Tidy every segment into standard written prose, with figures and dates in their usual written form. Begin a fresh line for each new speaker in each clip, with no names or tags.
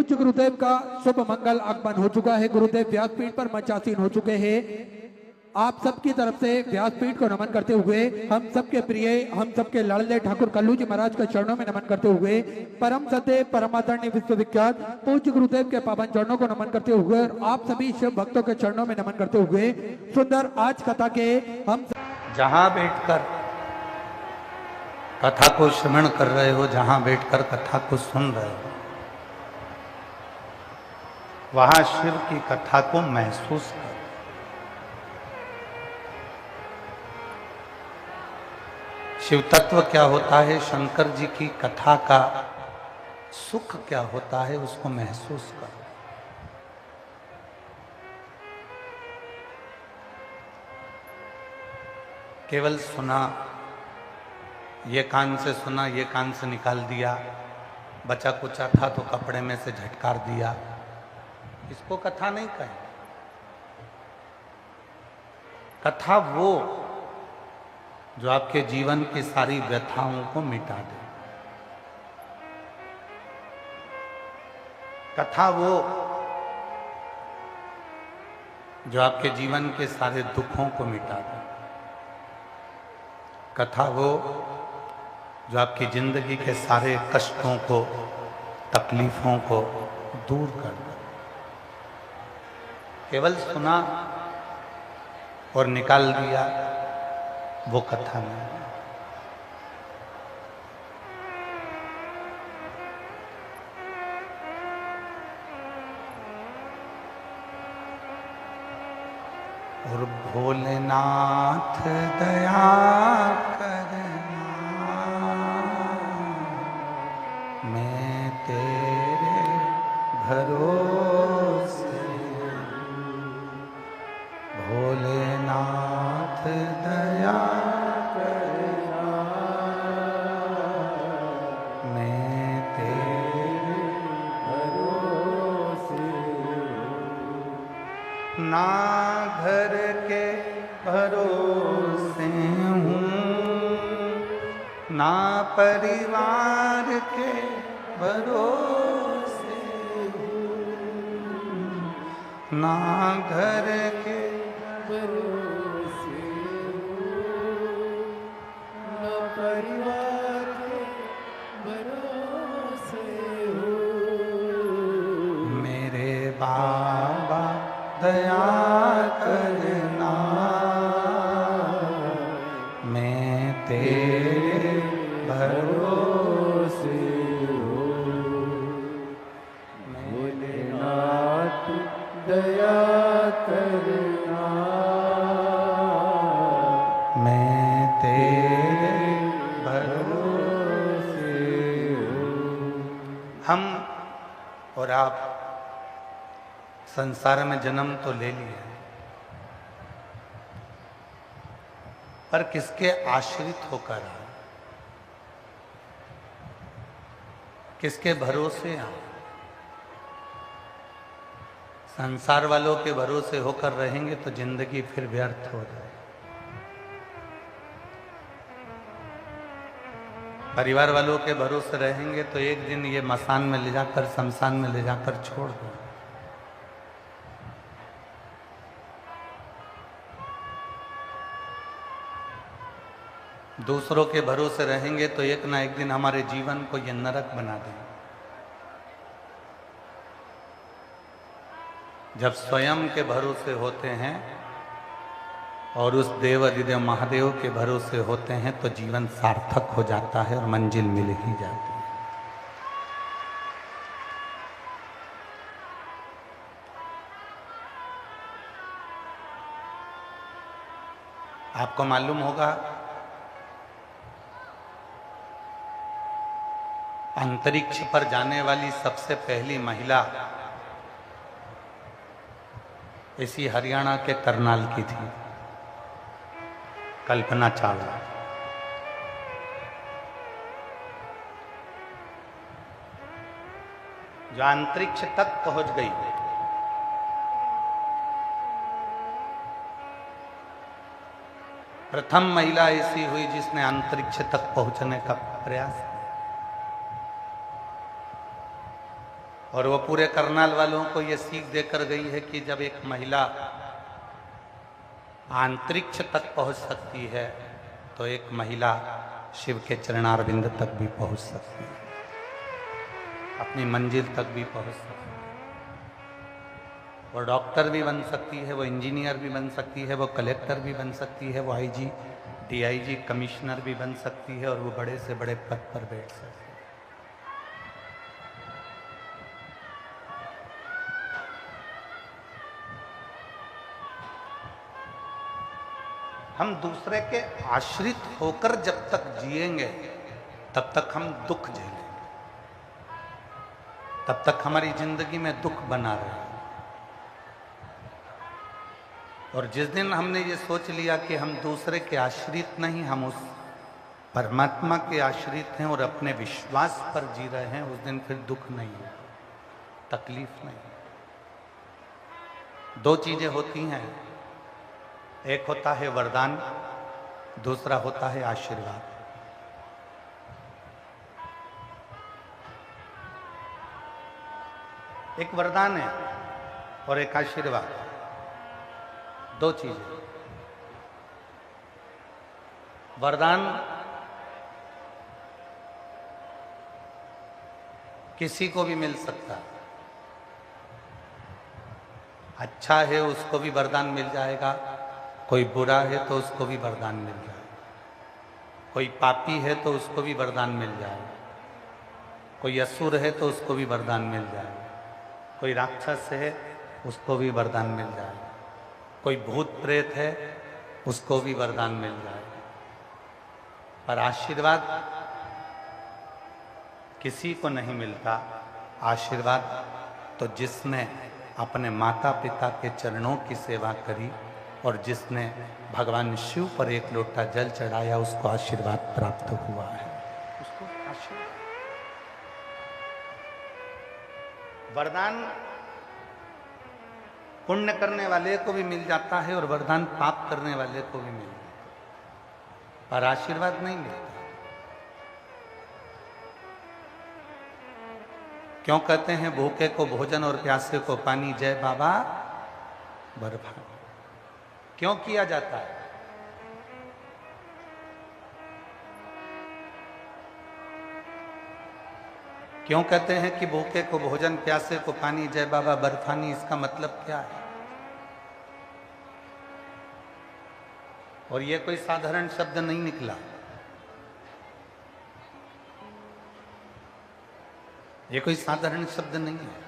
पूज्य गुरुदेव का शुभ मंगल आगमन हो चुका है। गुरुदेव व्यासपीठ पर मंचासीन हो चुके हैं। आप सबकी तरफ से व्यासपीठ को नमन करते हुए हम सबके प्रिय, हम सबके लाडले ठाकुर कल्लू जी महाराज के चरणों में नमन करते हुए परम सत्य परमादरणीय विश्वविख्यात पूज्य गुरुदेव के पावन चरणों को नमन करते हुए और आप सभी शिव भक्तों के चरणों में नमन करते हुए सुंदर आज कथा के हम
जहां बैठकर कथा को श्रवण कर रहे हो, जहां बैठकर कथा को सुन रहे हो, वहां शिव की कथा को महसूस करो। शिव तत्व क्या होता है, शंकर जी की कथा का सुख क्या होता है, उसको महसूस करो। केवल सुना, ये कान से सुना, ये कान से निकाल दिया, बचा कुचा था तो कपड़े में से झटकार दिया, इसको कथा नहीं कहें। कथा वो जो आपके जीवन की सारी व्यथाओं को मिटा दे। कथा वो जो आपके जीवन के सारे दुखों को मिटा दे। कथा वो जो आपकी जिंदगी के सारे कष्टों को, तकलीफों को दूर कर दे। केवल सुना और निकाल दिया, वो कथा नहीं है। और भोलेनाथ दया करना, मैं तेरे भरोसे। भोलेनाथ दया करना, मैं तेरे भरोसे। ना घर के भरोसे हूँ, ना परिवार के भरोसे हूँ, ना घर के भरोसे हूँ, ना परिवार के भरोसे हूँ। मेरे बाबा दया करना, मैं तेरे भरोसे हूँ। भोलेनाथ दया करना, मैं तेरे भरोसे हूँ। हम और आप संसार में जन्म तो ले लिया, पर किसके आश्रित होकर आए, किसके भरोसे आए? संसार वालों के भरोसे होकर रहेंगे तो जिंदगी फिर व्यर्थ हो जाए। परिवार वालों के भरोसे रहेंगे तो एक दिन ये मसान में ले जाकर, शमशान में ले जाकर छोड़ दो। दूसरों के भरोसे रहेंगे तो एक ना एक दिन हमारे जीवन को ये नरक बना देंगे। जब स्वयं के भरोसे होते हैं और उस देव अधिदेव महादेव के भरोसे होते हैं तो जीवन सार्थक हो जाता है और मंजिल मिल ही जाती है। आपको मालूम होगा, अंतरिक्ष पर जाने वाली सबसे पहली महिला इसी हरियाणा के करनाल की थी, कल्पना चावला। जो अंतरिक्ष तक पहुंच गई। प्रथम महिला ऐसी हुई जिसने अंतरिक्ष तक पहुंचने का प्रयास किया। और वो पूरे करनाल वालों को ये सीख देकर गई है कि जब एक महिला अंतरिक्ष तक पहुंच सकती है तो एक महिला शिव के चरणारविंद तक भी पहुंच सकती है, अपनी मंजिल तक भी पहुंच सकती है। वो डॉक्टर भी बन सकती है, वो इंजीनियर भी बन सकती है, वो कलेक्टर भी बन सकती है, वो आईजी, डीआईजी, कमिश्नर भी बन सकती है और वो बड़े से बड़े पद पर बैठ सकती है। हम दूसरे के आश्रित होकर जब तक जिएंगे तब तक हम दुख झेलेंगे, तब तक हमारी जिंदगी में दुख बना रहेगा। और जिस दिन हमने ये सोच लिया कि हम दूसरे के आश्रित नहीं, हम उस परमात्मा के आश्रित हैं और अपने विश्वास पर जी रहे हैं, उस दिन फिर दुख नहीं है, तकलीफ नहीं। दो चीजें होती हैं, एक होता है वरदान, दूसरा होता है आशीर्वाद। एक वरदान है और एक आशीर्वाद, दो चीजें। वरदान किसी को भी मिल सकता है, अच्छा है उसको भी वरदान मिल जाएगा, कोई बुरा है तो उसको भी वरदान मिल जाएगा, कोई पापी है तो उसको भी वरदान मिल जाएगा, कोई असुर है तो उसको भी वरदान मिल जाएगा, कोई राक्षस है उसको भी वरदान मिल जाएगा, कोई भूत प्रेत है उसको भी वरदान मिल जाएगा। पर आशीर्वाद किसी को नहीं मिलता। आशीर्वाद तो जिसने अपने माता पिता के चरणों की सेवा करी और जिसने भगवान शिव पर एक लोटा जल चढ़ाया, उसको आशीर्वाद प्राप्त हुआ है, उसको आशीर्वाद। वरदान पुण्य करने वाले को भी मिल जाता है और वरदान पाप करने वाले को भी मिल जाता है, पर आशीर्वाद नहीं मिलता। क्यों कहते हैं भूखे को भोजन और प्यासे को पानी, जय बाबा बर्फानी? क्यों किया जाता है? क्यों कहते हैं कि भूखे को भोजन प्यासे को पानी, जय बाबा बर्फानी? इसका मतलब क्या है? और ये कोई साधारण शब्द नहीं निकला, ये कोई साधारण शब्द नहीं है।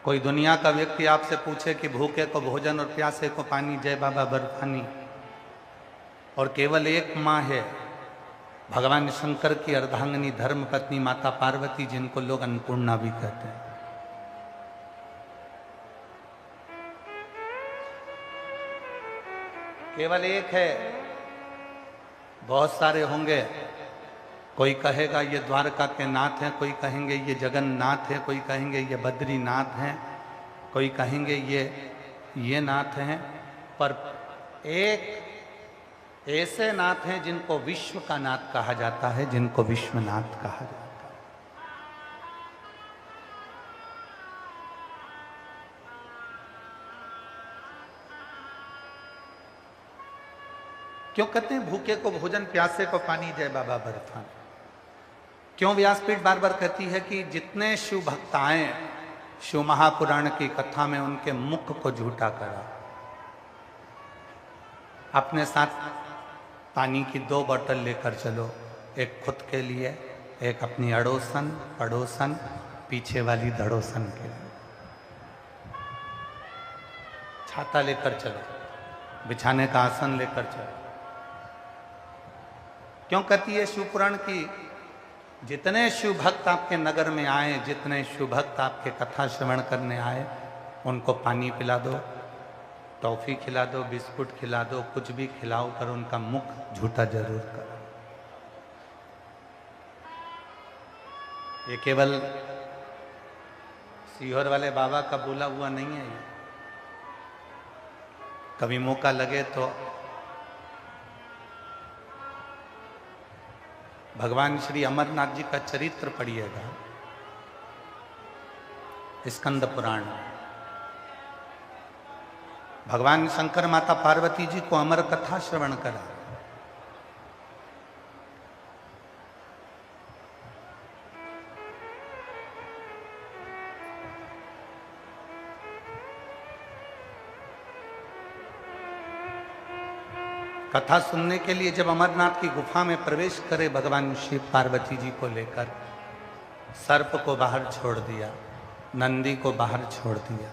कोई दुनिया का व्यक्ति आपसे पूछे कि भूखे को भोजन और प्यासे को पानी, जय बाबा बर्फानी, और केवल एक माँ है, भगवान शंकर की अर्धांगिनी धर्म पत्नी माता पार्वती, जिनको लोग अन्नपूर्णा भी कहते हैं। केवल एक है, बहुत सारे होंगे। कोई कहेगा ये द्वारका के नाथ हैं, कोई कहेंगे ये जगन्नाथ है, कोई कहेंगे ये बद्रीनाथ हैं, कोई कहेंगे ये नाथ हैं, पर एक ऐसे नाथ हैं जिनको विश्व का नाथ कहा जाता है, जिनको विश्वनाथ कहा जाता है। क्यों कहते हैं भूखे को भोजन प्यासे को पानी, जय बाबा बर्फानी? क्यों व्यासपीठ बार बार कहती है कि जितने शिव भक्त आए शिव महापुराण की कथा में, उनके मुख को झूठा करा। अपने साथ पानी की 2 बोतल लेकर चलो, एक खुद के लिए, एक अपनी अड़ोसन पड़ोसन पीछे वाली दड़ोसन के लिए। छाता लेकर चलो, बिछाने का आसन लेकर चलो। क्यों कहती है शिव पुराण की, जितने शिव भक्त आपके नगर में आए, जितने शिव भक्त आपके कथा श्रवण करने आए, उनको पानी पिला दो, टॉफी खिला दो, बिस्कुट खिला दो, कुछ भी खिलाओ, पर उनका मुख झूठा जरूर करो। ये केवल सीहोर वाले बाबा का बोला हुआ नहीं है, ये कभी मौका लगे तो भगवान श्री अमरनाथ जी का चरित्र पढ़िएगा स्कंद पुराण। भगवान शंकर माता पार्वती जी को अमर कथा श्रवण करा। कथा सुनने के लिए जब अमरनाथ की गुफा में प्रवेश करे भगवान शिव पार्वती जी को लेकर, सर्प को बाहर छोड़ दिया, नंदी को बाहर छोड़ दिया।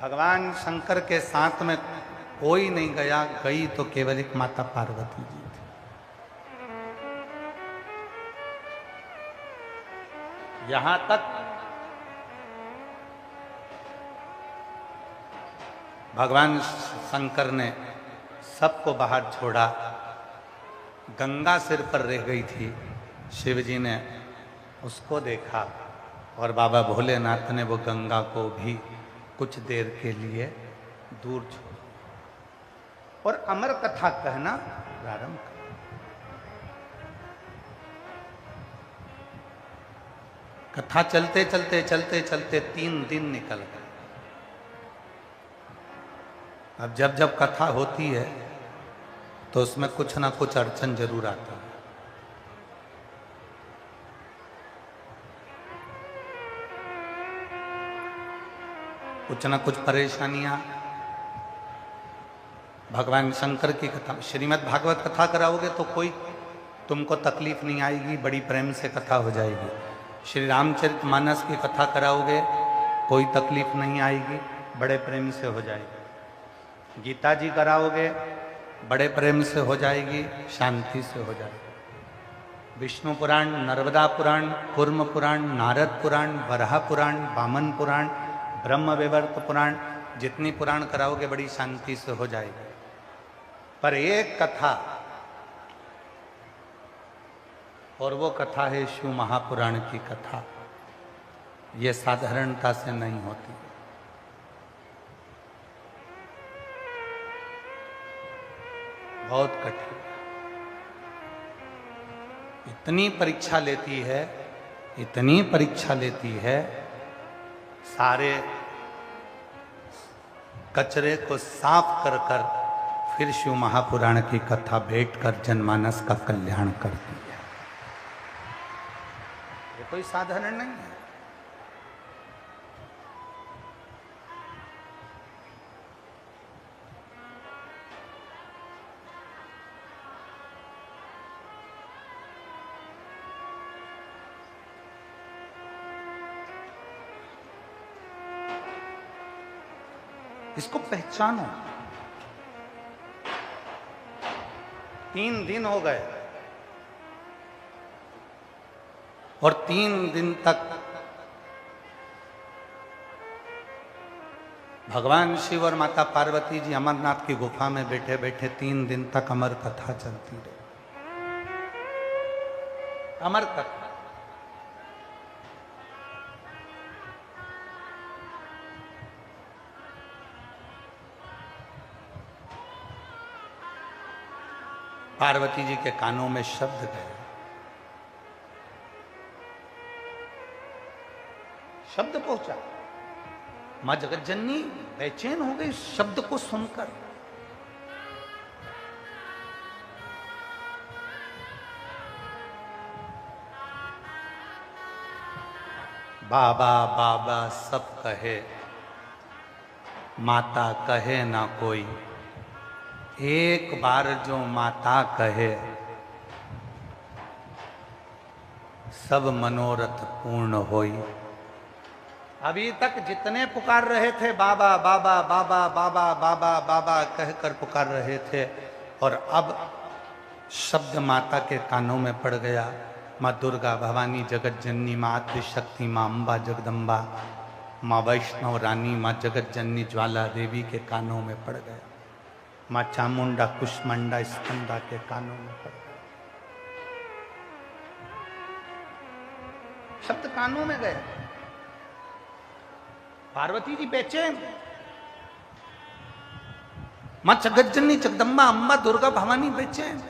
भगवान शंकर के साथ में कोई नहीं गया, गई तो केवल एक माता पार्वती जी थी। यहां तक भगवान शंकर ने सबको बाहर छोड़ा, गंगा सिर पर रह गई थी। शिव जी ने उसको देखा और बाबा भोलेनाथ ने वो गंगा को भी कुछ देर के लिए दूर छोड़ा और अमर कथा कहना प्रारंभ कर। कथा चलते चलते चलते चलते 3 दिन निकल गए। अब जब जब कथा होती है तो उसमें कुछ ना कुछ अड़चन जरूर आता है। कुछ ना कुछ परेशानियां। भगवान शंकर की कथा, श्रीमद् भागवत कथा कराओगे तो कोई तुमको तकलीफ नहीं आएगी, बड़ी प्रेम से कथा हो जाएगी। श्री रामचरितमानस की कथा कराओगे कोई तकलीफ नहीं आएगी, बड़े प्रेम से हो जाएगी। गीता जी कराओगे बड़े प्रेम से हो जाएगी, शांति से हो जाएगी। विष्णु पुराण, नर्मदा पुराण, कूर्म पुराण, नारद पुराण, वराह पुराण, वामन पुराण, ब्रह्म विवर्त पुराण, जितनी पुराण कराओगे बड़ी शांति से हो जाएगी। पर एक कथा, और वो कथा है शिव महापुराण की कथा। ये साधारणता से नहीं होती। बहुत कठिन, इतनी परीक्षा लेती है, इतनी परीक्षा लेती है, सारे कचरे को साफ कर कर फिर शिव महापुराण की कथा भेंट कर जनमानस का कल्याण करती है। ये कोई साधारण नहीं है। इसको पहचानो। 3 दिन हो गए और 3 दिन तक भगवान शिव और माता पार्वती जी अमरनाथ की गुफा में बैठे बैठे 3 दिन तक अमर कथा चलती रही। अमर कथा। पार्वती जी के कानों में शब्द गए, शब्द पहुंचा। मां जगतजननी बेचैन हो गई शब्द को सुनकर। बाबा बाबा सब कहे, माता कहे ना कोई। एक बार जो माता कहे, सब मनोरथ पूर्ण होई। अभी तक जितने पुकार रहे थे बाबा बाबा बाबा बाबा बाबा बाबा कहकर पुकार रहे थे, और अब शब्द माता के कानों में पड़ गया। माँ दुर्गा, भवानी, जगत जननी, माँ आदिशक्ति, माँ अम्बा जगदम्बा, माँ वैष्णव रानी, माँ जगत जननी ज्वाला देवी के कानों में पड़ गया। माँ चामुंडा, कुष्मांडा, स्कंदा के कानों में पड़ गया। शब्द कानों में गए। पार्वती जी बेचैन। माँ जगतजननी, जगदम्बा, अम्बा, दुर्गा, भवानी बेचैन।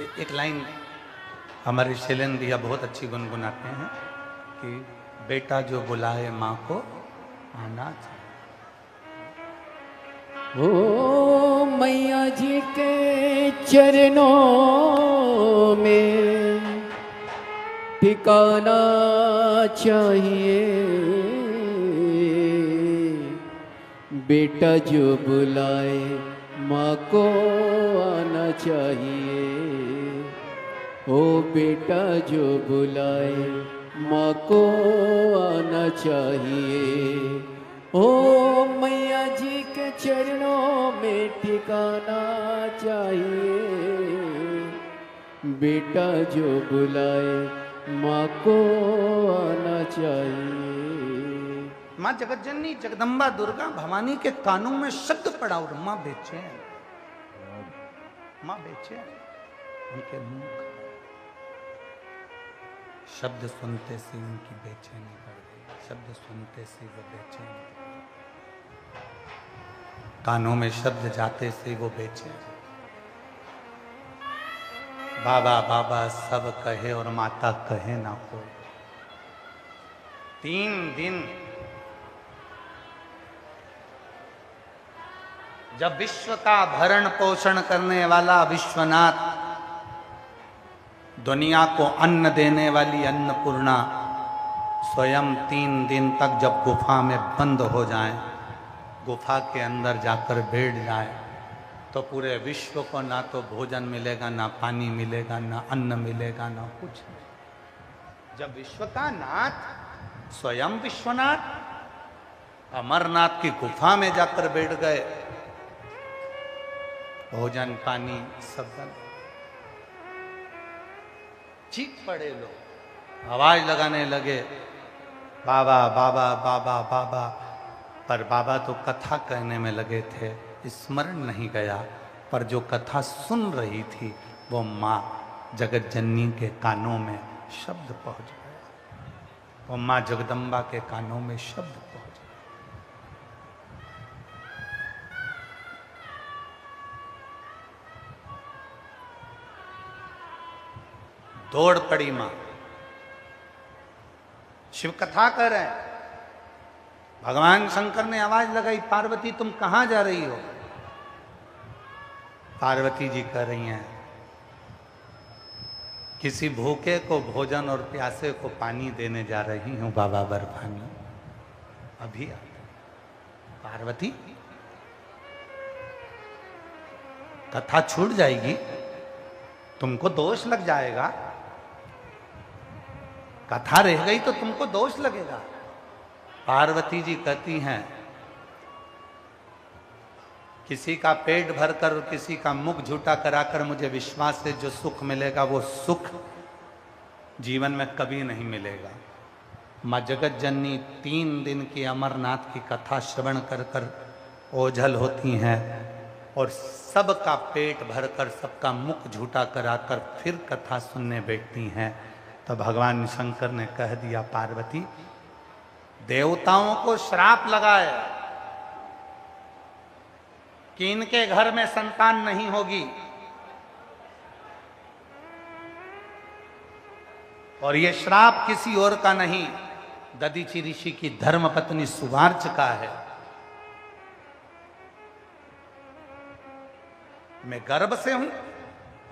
एक लाइन हमारे शैलेंद्र भैया बहुत अच्छी गुनगुनाते हैं कि बेटा जो बुलाए माँ को आना चाहिए।
ओ मैया जी के चरणों में ठिकाना चाहिए, बेटा जो बुलाए माँ को आना चाहिए। ओ बेटा जो बुलाए माँ को आना चाहिए। ओ मैया जी के चरणों में ठिकाना चाहिए, बेटा जो बुलाए माँ को आना चाहिए।
माँ जगतजननी जगदम्बा दुर्गा भवानी के कानों में शब्द पड़ा और माँ बेचैन, माँ बेचैन, उनके मुंह का शब्द सुनते से उनकी बेचैनी बढ़ गई, शब्द सुनते से वो बेचैन, कानों में शब्द जाते से वो बेचैन। बाबा बाबा सब कहे और माता कहे ना कोई। 3 दिन जब विश्व का भरण पोषण करने वाला विश्वनाथ, दुनिया को अन्न देने वाली अन्नपूर्णा स्वयं 3 दिन तक जब गुफा में बंद हो जाएं, गुफा के अंदर जाकर बैठ जाएं, तो पूरे विश्व को ना तो भोजन मिलेगा, ना पानी मिलेगा, ना अन्न मिलेगा, ना कुछ। जब विश्व का नाथ स्वयं विश्वनाथ अमरनाथ की गुफा में जाकर बैठ गए, भोजन पानी सब बंद। चीख पड़े लोग, आवाज लगाने लगे, बाबा बाबा बाबा बाबा। पर बाबा तो कथा कहने में लगे थे, स्मरण नहीं गया। पर जो कथा सुन रही थी वो माँ जगतजननी के कानों में शब्द पहुंच गया, वो माँ जगदम्बा के कानों में शब्द पहुंच गया। दौड़ पड़ी मां, शिव कथा कर रहे हैं। भगवान शंकर ने आवाज लगाई, पार्वती तुम कहां जा रही हो? पार्वती जी कह रही हैं, किसी भूखे को भोजन और प्यासे को पानी देने जा रही हूं बाबा बर्फानी, अभी आते। पार्वती कथा छूट जाएगी, तुमको दोष लग जाएगा, कथा रह गई तो तुमको दोष लगेगा। पार्वती जी कहती हैं, किसी का पेट भरकर और किसी का मुख झूठा कराकर मुझे विश्वास से जो सुख मिलेगा वो सुख जीवन में कभी नहीं मिलेगा। माँ जगतजननी 3 दिन की अमरनाथ की कथा श्रवण कर कर ओझल होती हैं और सबका पेट भरकर सबका मुख झूठा कराकर फिर कथा सुनने बैठती हैं। तो भगवान शंकर ने कह दिया, पार्वती देवताओं को श्राप लगाए कि इनके घर में संतान नहीं होगी, और ये श्राप किसी और का नहीं, दधीचि ऋषि की धर्मपत्नी सुवार्च का है। मैं गर्भ से हूं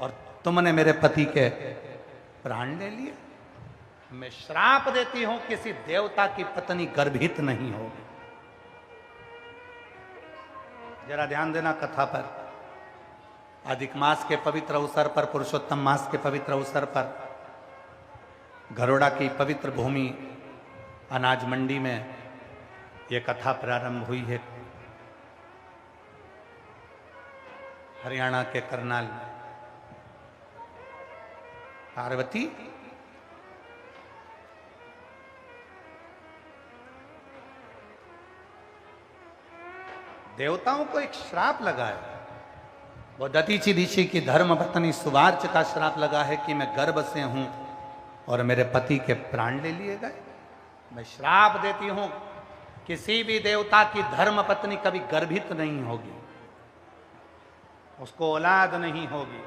और तुमने मेरे पति के प्राण ले लिए। मैं श्राप देती हूं किसी देवता की पत्नी गर्भित नहीं होगी। जरा ध्यान देना कथा पर। अधिक मास के पवित्र अवसर पर, पुरुषोत्तम मास के पवित्र अवसर पर घरोड़ा की पवित्र भूमि अनाज मंडी में यह कथा प्रारंभ हुई है। हरियाणा के करनाल में पार्वती देवताओं को एक श्राप लगा है। वो दधीचि ऋषि की धर्मपत्नी सुवार्च का श्राप लगा है कि मैं गर्भ से हूं और मेरे पति के प्राण ले लिए गए। मैं श्राप देती हूं किसी भी देवता की धर्मपत्नी कभी गर्भित नहीं होगी, उसको औलाद नहीं होगी।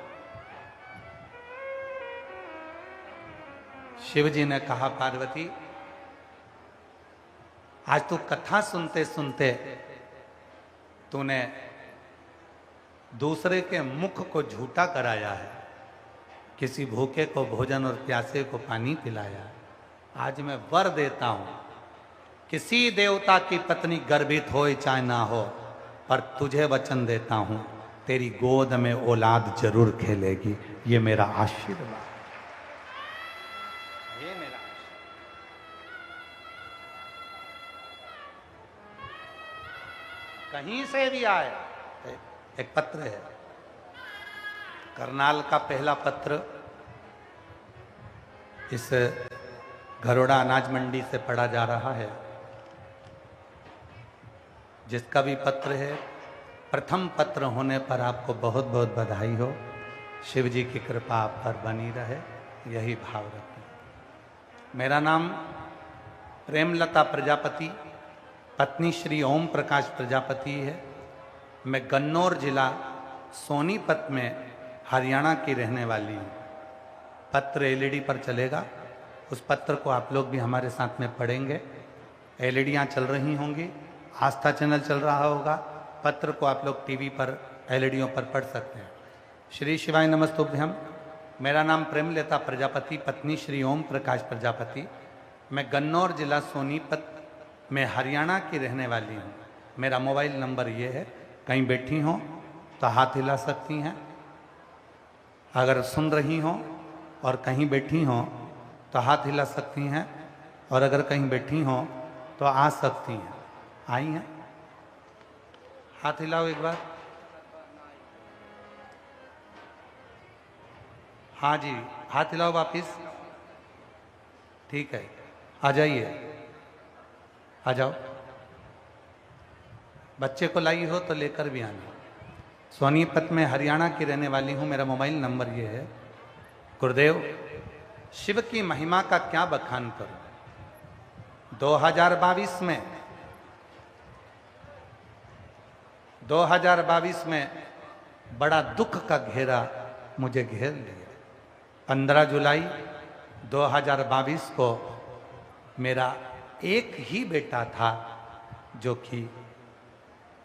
शिव जी ने कहा, पार्वती आज तू कथा सुनते सुनते तूने दूसरे के मुख को झूठा कराया है, किसी भूखे को भोजन और प्यासे को पानी पिलाया। आज मैं वर देता हूं, किसी देवता की पत्नी गर्भित हो चाहे ना हो, पर तुझे वचन देता हूं तेरी गोद में औलाद जरूर खेलेगी। ये मेरा आशीर्वाद, ये मेरा कहीं से भी आए। एक पत्र है, करनाल का पहला पत्र, इस घरोड़ा अनाज मंडी से पढ़ा जा रहा है। जिसका भी पत्र है, प्रथम पत्र होने पर आपको बहुत बहुत बधाई हो। शिव जी की कृपा आप पर बनी रहे, यही भाव रखें। मेरा नाम प्रेमलता प्रजापति, पत्नी श्री ओम प्रकाश प्रजापति है। मैं गन्नौर जिला सोनीपत में हरियाणा की रहने वाली हूँ। पत्र एलईडी पर चलेगा, उस पत्र को आप लोग भी हमारे साथ में पढ़ेंगे। एलईडियाँ चल रही होंगी, आस्था चैनल चल रहा होगा, पत्र को आप लोग टीवी पर एलईडियों पर पढ़ सकते हैं। श्री शिवाय नमस्तुभ्यम। मेरा नाम प्रेमलता प्रजापति, पत्नी श्री ओम प्रकाश प्रजापति। मैं गन्नौर जिला सोनीपत में हरियाणा की रहने वाली हूँ। मेरा मोबाइल नंबर ये है, कहीं बैठी हों तो हाथ हिला सकती हैं, अगर सुन रही हों और कहीं बैठी हों तो हाथ हिला सकती हैं, और अगर कहीं बैठी हों तो आ सकती हैं। आई हैं? हाथ हिलाओ एक बार। हाँ जी, हाथ हिलाओ वापिस। ठीक है, आ जाइए, आ जाओ। बच्चे को लाई हो तो लेकर भी आना। सोनीपत में हरियाणा की रहने वाली हूँ। मेरा मोबाइल नंबर ये है। गुरुदेव, शिव की महिमा का क्या बखान करूं। 2022 में बड़ा दुख का घेरा मुझे घेर लिया। 15 जुलाई 2022 को मेरा एक ही बेटा था जो कि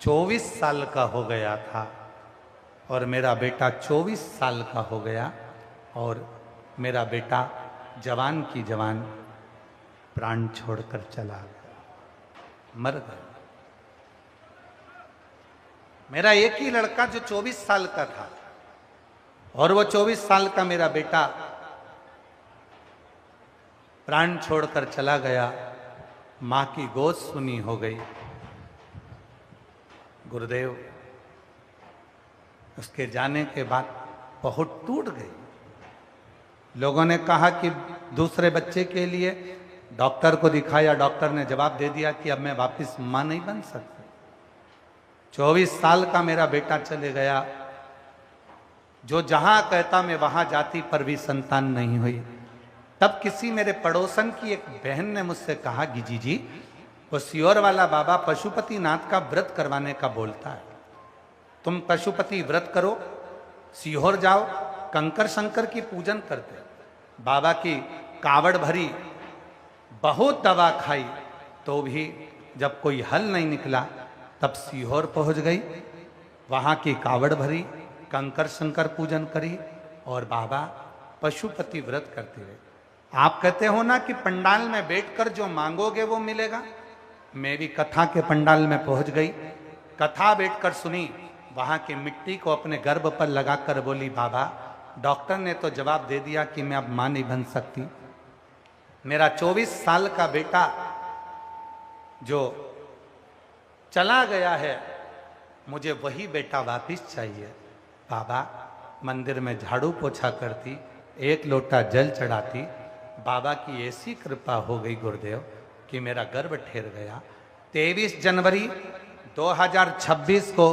24 साल का हो गया था, और मेरा बेटा 24 साल का हो गया, और मेरा बेटा जवान की जवान प्राण छोड़कर चला गया, मर गया। मेरा एक ही लड़का जो 24 साल का था, और वो 24 साल का मेरा बेटा प्राण छोड़कर चला गया। मां की गोद सुनी हो गई। गुरुदेव, उसके जाने के बाद बहुत टूट गई। लोगों ने कहा कि दूसरे बच्चे के लिए डॉक्टर को दिखाया, डॉक्टर ने जवाब दे दिया कि अब मैं वापस मां नहीं बन सकती। 24 साल का मेरा बेटा चले गया, जो जहां कहता मैं वहां जाती, पर भी संतान नहीं हुई। तब किसी मेरे पड़ोसन की एक बहन ने मुझसे कहा, गिजी जी, वो सियोर वाला बाबा पशुपति नाथ का व्रत करवाने का बोलता है, तुम पशुपति व्रत करो, सीहोर जाओ, कंकर शंकर की पूजन करते। बाबा की कावड़ भरी, बहुत दवा खाई, तो भी जब कोई हल नहीं निकला, तब सीहोर पहुंच गई। वहां की कावड़ भरी, कंकर शंकर पूजन करी, और बाबा पशुपति व्रत करते रहे। आप कहते हो ना कि पंडाल में बैठकर जो मांगोगे वो मिलेगा। मैं भी कथा के पंडाल में पहुंच गई, कथा बैठकर सुनी। वहां की मिट्टी को अपने गर्भ पर लगाकर बोली, बाबा डॉक्टर ने तो जवाब दे दिया कि मैं अब मां नहीं बन सकती। मेरा 24 साल का बेटा जो चला गया है, मुझे वही बेटा वापिस चाहिए। बाबा मंदिर में झाड़ू पोछा करती, एक लोटा जल चढ़ाती। बाबा की ऐसी कृपा हो गई गुरुदेव कि मेरा गर्भ ठहर गया। 23 जनवरी 2026 को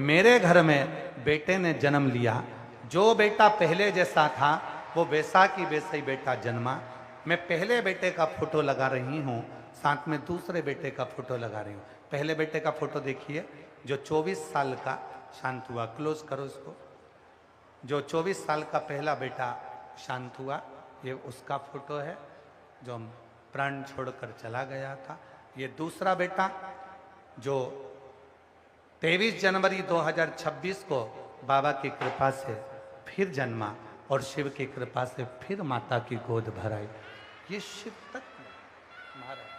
मेरे घर में बेटे ने जन्म लिया। जो बेटा पहले जैसा था वो वैसा की वैसा ही बेटा जन्मा। मैं पहले बेटे का फोटो लगा रही हूँ, साथ में दूसरे बेटे का फोटो लगा रही हूँ। पहले बेटे का फोटो देखिए, जो 24 साल का शांत हुआ। क्लोज करो इसको। जो 24 साल का पहला बेटा शांत हुआ, ये उसका फोटो है जो प्राण छोड़कर चला गया था। ये दूसरा बेटा जो 23 जनवरी 2026 को बाबा की कृपा से फिर जन्मा और शिव की कृपा से फिर माता की गोद भराई। ये शिव तत्व महाराज।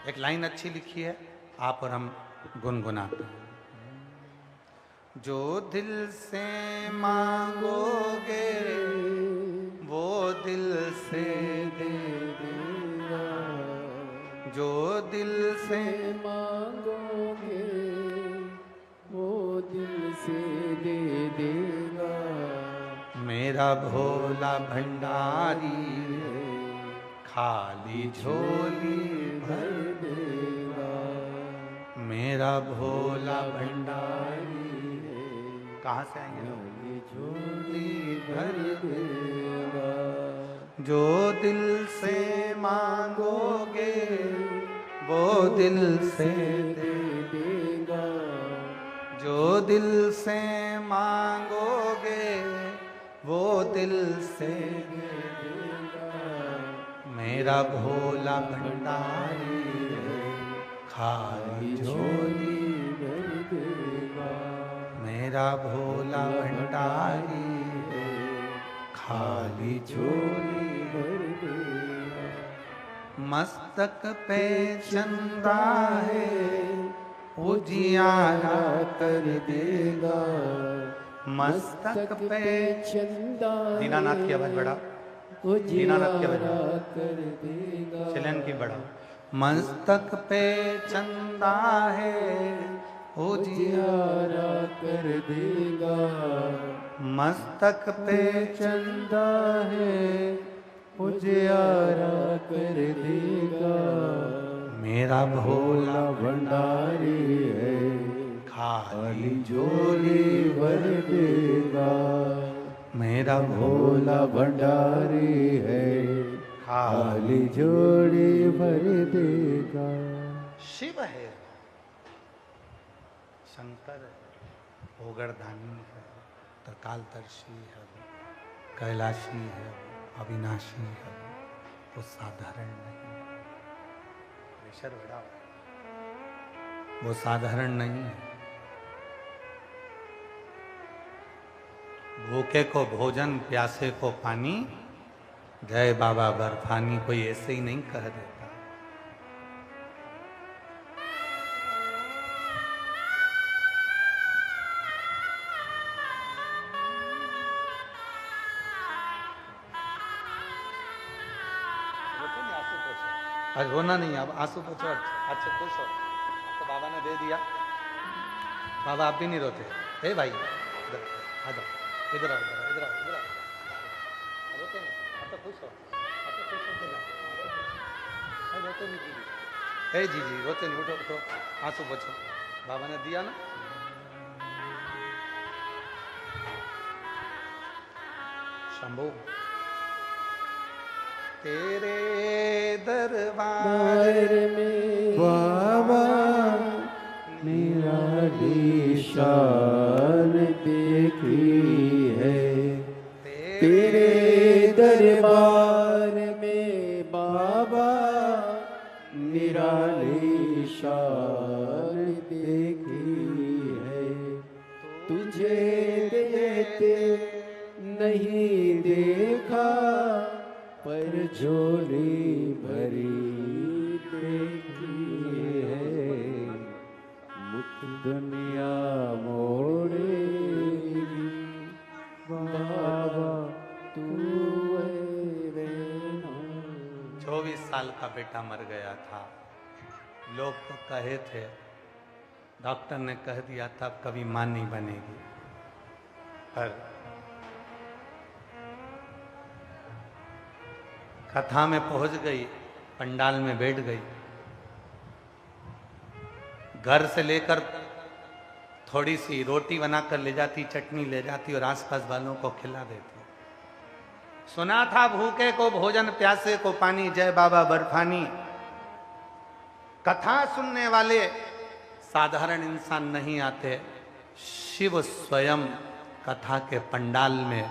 एक लाइन अच्छी लिखी है, आप और हम गुनगुनाते हैं। जो दिल से मांगोगे वो दिल से दे देगा, जो दिल से
मांगोगे वो दिल से दे देगा।
मेरा भोला भंडारी खाली झोली भर
देगा।
मेरा भोला भंडारी कहाँ से आएंगे लोग?
झोली भर देगा।
जो दिल से मांगोगे वो दिल से दे
देगा।
जो दिल से मांगोगे वो दिल से दे देगा। मेरा भोला भंडारी खाली झोली
भर देगा।
मेरा भोला भंडारी खाली झोली
भर देगा।
मस्तक पे चंदा है उजियारा कर देगा। मस्तक पे
चंदा
दीनानाथ की आवाज बढ़ा,
दीनानाथ
की आवाज बढ़ा।
कर देगा।
चलन की बढ़ा। मस्तक पे चंदा है
उजियारा कर देगा।
मस्तक पे
चंदा है उजियारा कर देगा।
मेरा भोला
भंडारी है
खाली
झोली भर देगा।
मेरा
भोला भंडारी है खाली झोली भर देगा।
शिव है, शंकर ओगरदानी है, त्रिकालदर्शी है, कैलाशी है, अविनाशी है। वो साधारण नहीं है। प्रेशर बढ़ा, वो साधारण नहीं है। भूखे को भोजन, प्यासे को पानी, जय बाबा बर्फानी कोई ऐसे ही नहीं कह देता। आज रोना नहीं, अब आंसू पोछो, अच्छे खुश हो। तो बाबा ने दे दिया। बाबा आप भी नहीं रोते? हे भाई इधर आ जाओ, इधर आओ, इधर आओ, इधर आओ। रोते नहीं, अब तो खुश हो, अब तो खुश होते जाओ। रोते नहीं जीजी, हे जीजी रोते नहीं, उठो उठो, आंसू पोछो। बाबा ने दिया ना। शंभू तेरे दरबार
में बाबा निराली शान देखी है। तेरे दरबार में बाबा निराली शान देखी है। तुझे देते नहीं देखा पर झोली भरी देखी है। मुक्त दुनिया मोड़ेगी बाबा तू
24 साल का बेटा मर गया था। लोग तो कहे थे, डॉक्टर ने कह दिया था कभी मां नहीं बनेगी, पर कथा में पहुंच गई, पंडाल में बैठ गई। घर से लेकर थोड़ी सी रोटी बनाकर ले जाती, चटनी ले जाती और आसपास वालों को खिला देती। सुना था भूखे को भोजन, प्यासे को पानी, जय बाबा बर्फानी। कथा सुनने वाले साधारण इंसान नहीं आते, शिव स्वयं कथा के पंडाल में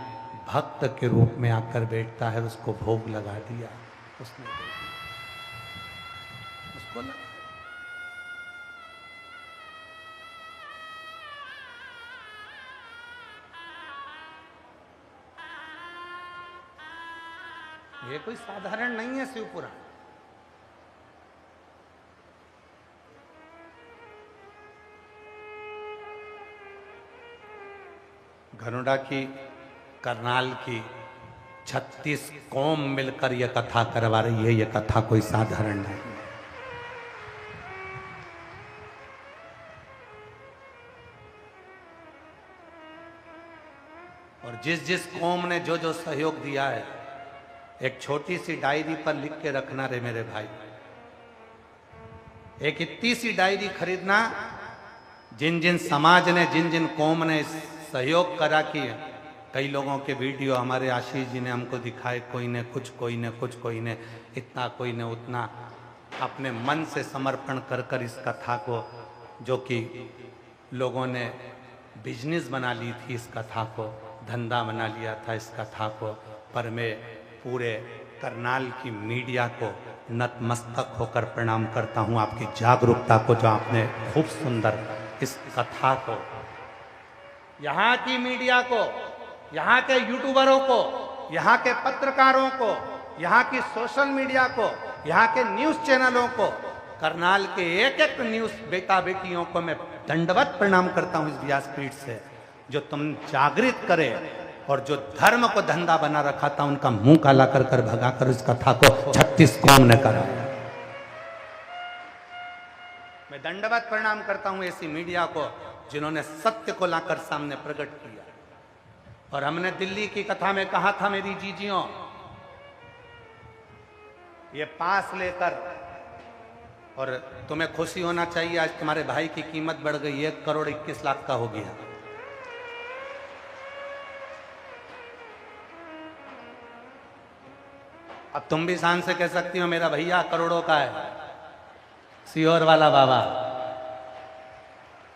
भक्त के रूप में आकर बैठता है, उसको भोग लगा दिया, उसने दे दिया, उसको लगा। ये कोई साधारण नहीं है शिव पुराण। गरुड़ा की, करनाल की 36 कौम मिलकर यह कथा करवा रही है। यह कथा कोई साधारण नहीं है। और जिस जिस कौम ने जो जो सहयोग दिया है, एक छोटी सी डायरी पर लिख के रखना रे मेरे भाई। एक इतनी सी डायरी खरीदना, जिन जिन समाज ने, जिन जिन कौम ने सहयोग करा कि कई लोगों के वीडियो हमारे आशीष जी ने हमको दिखाए, कोई ने कुछ, कोई ने कुछ, कोई ने इतना, कोई ने उतना, अपने मन से समर्पण कर कर इस कथा को, जो कि लोगों ने बिजनेस बना ली थी, इस कथा को धंधा बना लिया था इस कथा को। पर मैं पूरे करनाल की मीडिया को नतमस्तक होकर प्रणाम करता हूं, आपकी जागरूकता को, जो आपने खूब सुंदर इस कथा को, यहाँ की मीडिया को, यहाँ के यूट्यूबरों को, यहाँ के पत्रकारों को, यहाँ की सोशल मीडिया को, यहाँ के न्यूज़ चैनलों को, करनाल के एक एक न्यूज़ बेटा बेटियों को मैं दंडवत प्रणाम करता हूँ इस व्यासपीठ से, जो तुम जागृत करे और जो धर्म को धंधा बना रखा था उनका मुंह काला कर कर भगा कर इस कथा को 36 कौम ने करा। मैं दंडवत प्रणाम करता हूं ऐसी मीडिया को जिन्होंने सत्य को लाकर सामने प्रकट किया। और हमने दिल्ली की कथा में कहा था, मेरी जीजियों, ये पास लेकर, और तुम्हें खुशी होना चाहिए, आज तुम्हारे भाई की कीमत बढ़ गई, 1,21,00,000 का हो गया। अब तुम भी शान से कह सकती हो मेरा भैया करोड़ों का है, सीहोर वाला बाबा।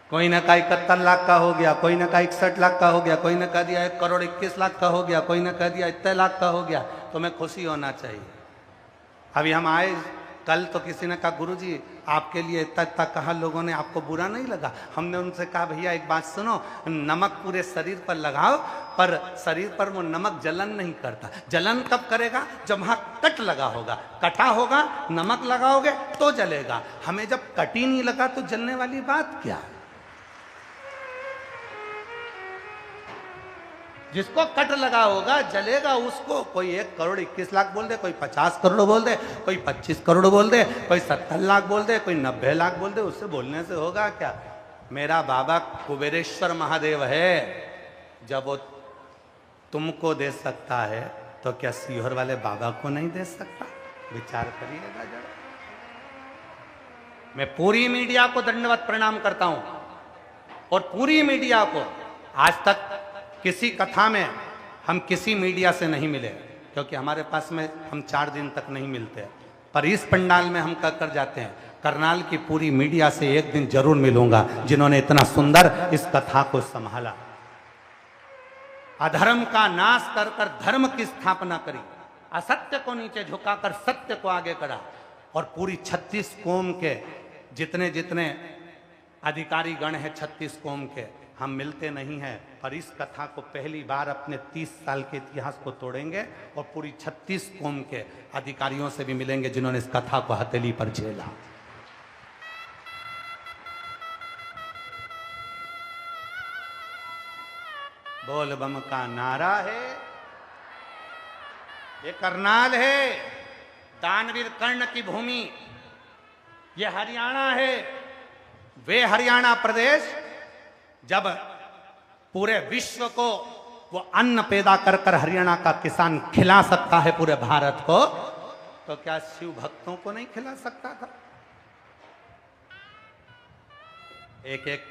कोई ने कहा 71 लाख का हो गया, कोई ने कहा 61 लाख का हो गया, कोई ने कह दिया 1,21,00,000 का हो गया, कोई ने कह दिया इतने लाख का हो गया। तुम्हें खुशी होना चाहिए। अभी हम आए कल तो किसी ने कहा गुरुजी आपके लिए इतना इतना कहा, लोगों ने, आपको बुरा नहीं लगा? हमने उनसे कहा भैया एक बात सुनो, नमक पूरे शरीर पर लगाओ, पर शरीर पर वो नमक जलन नहीं करता। जलन कब करेगा? जब वहां कट लगा होगा, कटा होगा, नमक लगाओगे तो जलेगा। हमें जब कट ही नहीं लगा तो जलने वाली बात क्या है? जिसको कट लगा होगा जलेगा, उसको कोई 1,21,00,000 बोल दे, कोई 50 करोड़ बोल दे, कोई 25 करोड़ बोल दे, कोई 70 लाख बोल दे, कोई 90 लाख बोल दे, उससे बोलने से होगा क्या? मेरा बाबा कुबेरेश्वर महादेव है, जब वो तुमको दे सकता है तो क्या सीहोर वाले बाबा को नहीं दे सकता? विचार करिएगा जरा। मैं पूरी मीडिया को दंडवत प्रणाम करता हूं, और पूरी मीडिया को, आज तक किसी कथा में हम किसी मीडिया से नहीं मिले, क्योंकि हमारे पास में हम 4 दिन तक नहीं मिलते, पर इस पंडाल में हम कर जाते हैं। करनाल की पूरी मीडिया से एक दिन जरूर मिलूंगा, जिन्होंने इतना सुंदर इस कथा को संभाला, अधर्म का नाश कर कर धर्म की स्थापना करी, असत्य को नीचे झुकाकर सत्य को आगे करा। और पूरी 36 कौम के जितने जितने अधिकारी गण हैं 36 कौम के, हम मिलते नहीं हैं, पर इस कथा को पहली बार अपने 30 साल के इतिहास को तोड़ेंगे और पूरी 36 कौम के अधिकारियों से भी मिलेंगे जिन्होंने इस कथा को हथेली पर झेला। बोल बम का नारा है, ये करनाल है, दानवीर कर्ण की भूमि, ये हरियाणा है। वे हरियाणा प्रदेश जब पूरे विश्व को वो अन्न पैदा कर कर हरियाणा का किसान खिला सकता है पूरे भारत को, तो क्या शिव भक्तों को नहीं खिला सकता था? एक एक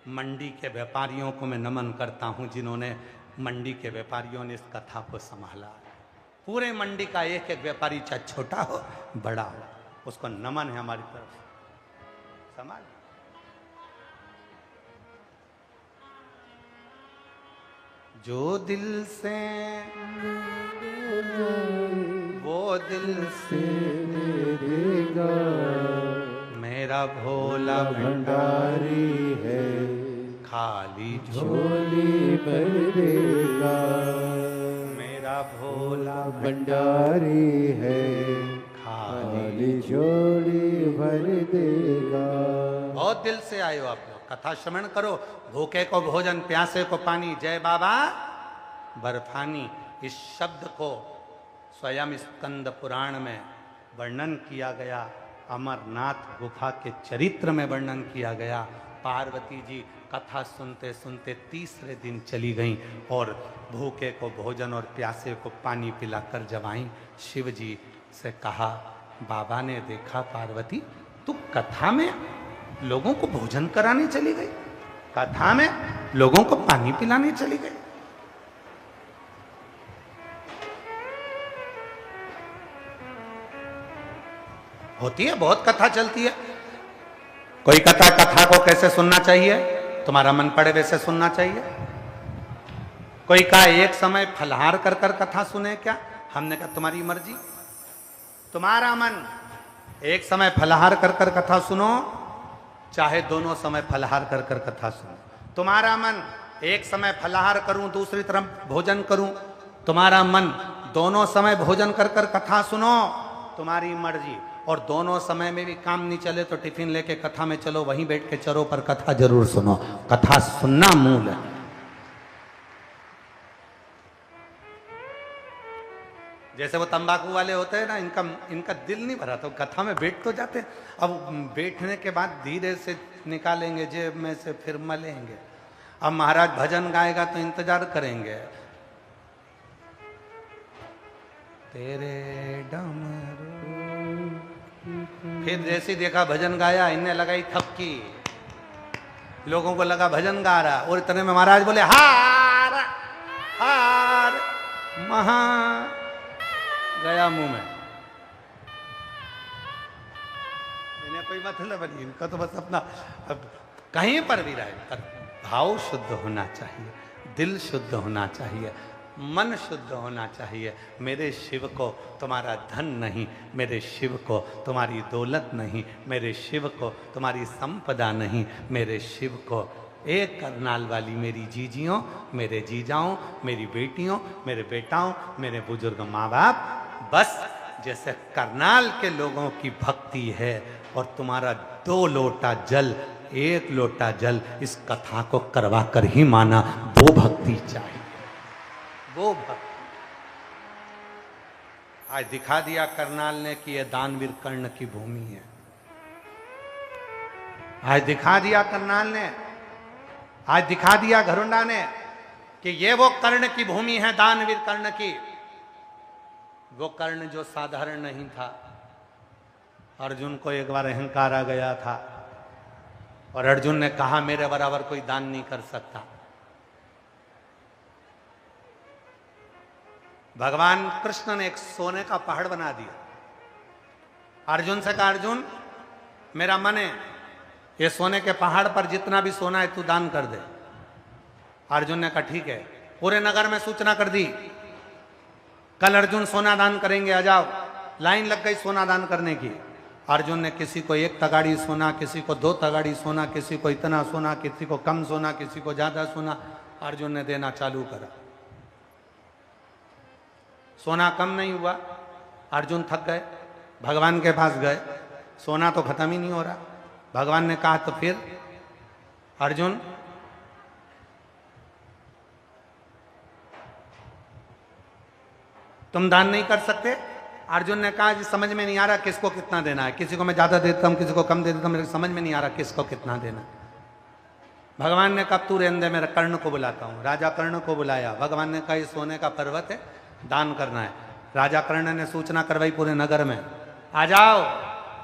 मंडी के व्यापारियों को मैं नमन करता हूं, जिन्होंने, मंडी के व्यापारियों ने इस कथा को संभाला। पूरे मंडी का एक एक व्यापारी, चाहे छोटा हो बड़ा हो, उसको नमन है हमारी तरफ से। संभाल। जो दिल से वो दिल से
देगा
मेरा भोला
भंडारी है
खाली
झोली भर देगा
मेरा भोला
भंडारी है
खाली
खाली झोली भर देगा।
बहुत दिल से आए हो आप लोग, कथा श्रवण करो। भूखे को भोजन, प्यासे को पानी, जय बाबा बर्फानी। इस शब्द को स्वयं स्कंद पुराण में वर्णन किया गया, अमरनाथ गुफा के चरित्र में वर्णन किया गया। पार्वती जी कथा सुनते सुनते तीसरे दिन चली गईं और भूखे को भोजन और प्यासे को पानी पिलाकर जब आईं, शिव जी से कहा, बाबा ने देखा पार्वती तू कथा में लोगों को भोजन कराने चली गई, कथा में लोगों को पानी पिलाने चली गई। होती है, बहुत कथा चलती है। कोई कथा को कैसे सुनना चाहिए, तुम्हारा मन पड़े वैसे सुनना चाहिए। कोई कहा एक समय फलहार कर कर कथा सुने क्या, हमने कहा तुम्हारी मर्जी, तुम्हारा मन। एक समय फलहार कर कर कथा सुनो, चाहे दोनों समय फलहार कर कर कथा सुनो, तुम्हारा मन। एक समय फलहार करूं, दूसरी तरफ भोजन करूं, तुम्हारा मन। दोनों समय भोजन कर कर कथा सुनो, तुम्हारी मर्जी। और दोनों समय में भी काम नहीं चले तो टिफिन लेके कथा में चलो, वहीं बैठ के चरो, पर कथा जरूर सुनो। कथा सुनना मूल है। जैसे वो तंबाकू वाले होते हैं ना, इनका दिल नहीं भरा तो कथा में बैठ तो जाते हैं। अब बैठने के बाद धीरे से निकालेंगे जेब में से, फिर मलेंगे। अब महाराज भजन गाएगा तो इंतजार करेंगे, तेरे डमरू। फिर जैसे देखा भजन गाया, इनने लगाई थपकी, लोगों को लगा भजन गा रहा, और इतने में महाराज बोले हार हार, महा गया मुंह में। इन्हें कोई मतलब नहीं, इनका तो बस अपना। अब कहीं पर भी रहे, पर भाव शुद्ध होना चाहिए, दिल शुद्ध होना चाहिए, मन शुद्ध होना चाहिए। मेरे शिव को तुम्हारा धन नहीं, मेरे शिव को तुम्हारी दौलत नहीं, मेरे शिव को तुम्हारी संपदा नहीं, मेरे शिव को एक करनाल वाली मेरी जीजियों, मेरे जीजाओं, मेरी बेटियों, मेरे बेटाओं, मेरे बुजुर्ग माँ बाप, बस जैसे करनाल के लोगों की भक्ति है। और तुम्हारा 2 लोटा जल, 1 लोटा जल इस कथा को करवा कर ही माना, वो भक्ति चाहिए, वो भक्ति। आज दिखा दिया करनाल ने कि यह दानवीर कर्ण की भूमि है। आज दिखा दिया करनाल ने, आज दिखा दिया घरुंडा ने कि ये वो कर्ण की भूमि है, दानवीर कर्ण की। वो कर्ण जो साधारण नहीं था। अर्जुन को एक बार अहंकार आ गया था और अर्जुन ने कहा मेरे बराबर कोई दान नहीं कर सकता। भगवान कृष्ण ने एक सोने का पहाड़ बना दिया। अर्जुन से कहा, अर्जुन मेरा मन है ये सोने के पहाड़ पर जितना भी सोना है तू दान कर दे। अर्जुन ने कहा ठीक है। पूरे नगर में सूचना कर दी, कल अर्जुन सोना दान करेंगे, आ जाओ। लाइन लग गई सोना दान करने की। अर्जुन ने किसी को 1 तगाड़ी सोना, किसी को 2 तगाड़ी सोना, किसी को इतना सोना, किसी को कम सोना, किसी को ज्यादा सोना, अर्जुन ने देना चालू करा। सोना कम नहीं हुआ, अर्जुन थक गए, भगवान के पास गए, सोना तो खत्म ही नहीं हो रहा। भगवान ने कहा तो फिर अर्जुन तुम दान नहीं कर सकते? अर्जुन ने कहा जी समझ में नहीं आ रहा किसको कितना देना है, किसी को मैं ज्यादा देता हूं, किसी को कम दे देता हूं, मेरे समझ में नहीं आ रहा किसको कितना देना। भगवान ने कहा तू रहने दे, मेरे कर्ण को बुलाता हूं। राजा कर्ण को बुलाया। भगवान ने कहा ये सोने का पर्वत है, दान करना है। राजा कर्ण ने सूचना करवाई पूरे नगर में, आ जाओ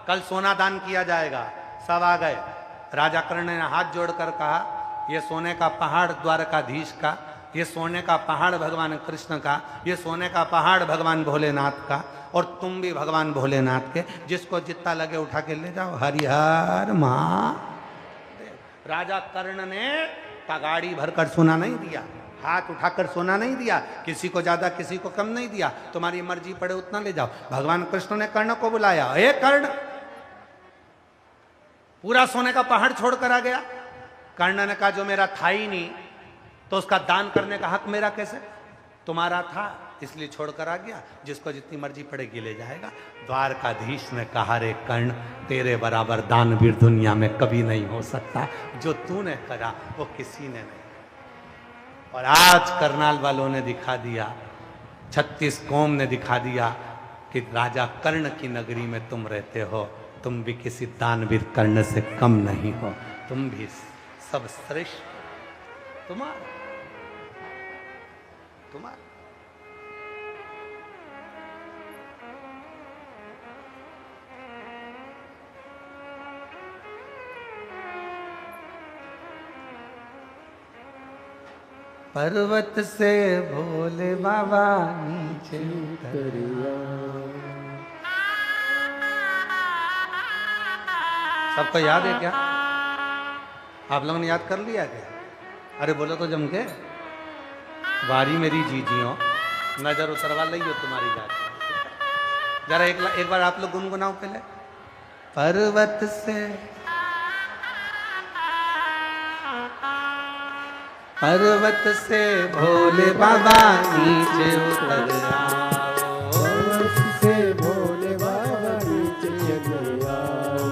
कल सोना दान किया जाएगा। सब आ गए। राजा कर्ण ने हाथ जोड़कर कहा ये सोने का पहाड़ द्वारकाधीश का, ये सोने का पहाड़ भगवान कृष्ण का, ये सोने का पहाड़ भगवान भोलेनाथ का, और तुम भी भगवान भोलेनाथ के, जिसको जितना लगे उठा के ले जाओ। हरिहर महादेव। राजा कर्ण ने तगाड़ी भरकर सोना नहीं दिया, हाथ उठाकर सोना नहीं दिया, किसी को ज्यादा किसी को कम नहीं दिया, तुम्हारी मर्जी पड़े उतना ले जाओ। भगवान कृष्ण ने कर्ण को बुलाया, हे कर्ण, पूरा सोने का पहाड़ छोड़कर आ गया। कर्ण ने कहा जो मेरा था ही नहीं तो उसका दान करने का हक मेरा कैसे? तुम्हारा था इसलिए छोड़कर आ गया, जिसको जितनी मर्जी पड़ेगी ले जाएगा। द्वारकाधीश ने कहा, रे कर्ण, तेरे बराबर दानवीर दुनिया में कभी नहीं हो सकता, जो तूने करा वो किसी ने नहीं। और आज करनाल वालों ने दिखा दिया, 36 कौम ने दिखा दिया कि राजा कर्ण की नगरी में तुम रहते हो, तुम भी किसी दानवीर कर्ण से कम नहीं हो, तुम भी सब श्रेष्ठ तुम्हारा। पर्वत से भोले बाबा नीचे उतरिया। सबको याद है क्या? आप लोगों ने याद कर लिया क्या? अरे बोलो तो जम के। वारी मेरी जीजियों, नजर उतरवा ली हो तुम्हारी जात। जरा एक बार आप लोग गुनगुनाओ पहले। पर्वत से भोले बाबा नीचे उतर आओ,
पर्वत से भोले बाबा नीचे उतर आओ,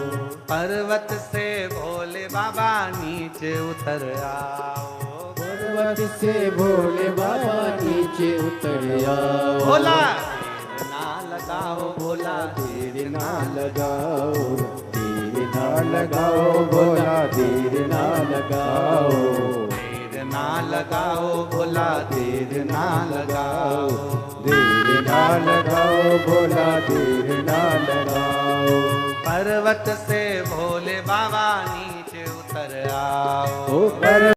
पर्वत से भोले बाबा नीचे उतर आओ,
पर्वत से भोले बाबा नीचे उतर आओ।
भोला देर ना लगाओ, भोला
देर ना लगाओ, देर ना लगाओ, भोला देर ना लगाओ,
ना लगाओ, भोला देर ना लगाओ,
देर ना लगाओ, भोला देर ना लगाओ।
पर्वत से भोले बाबा नीचे उतर आओ।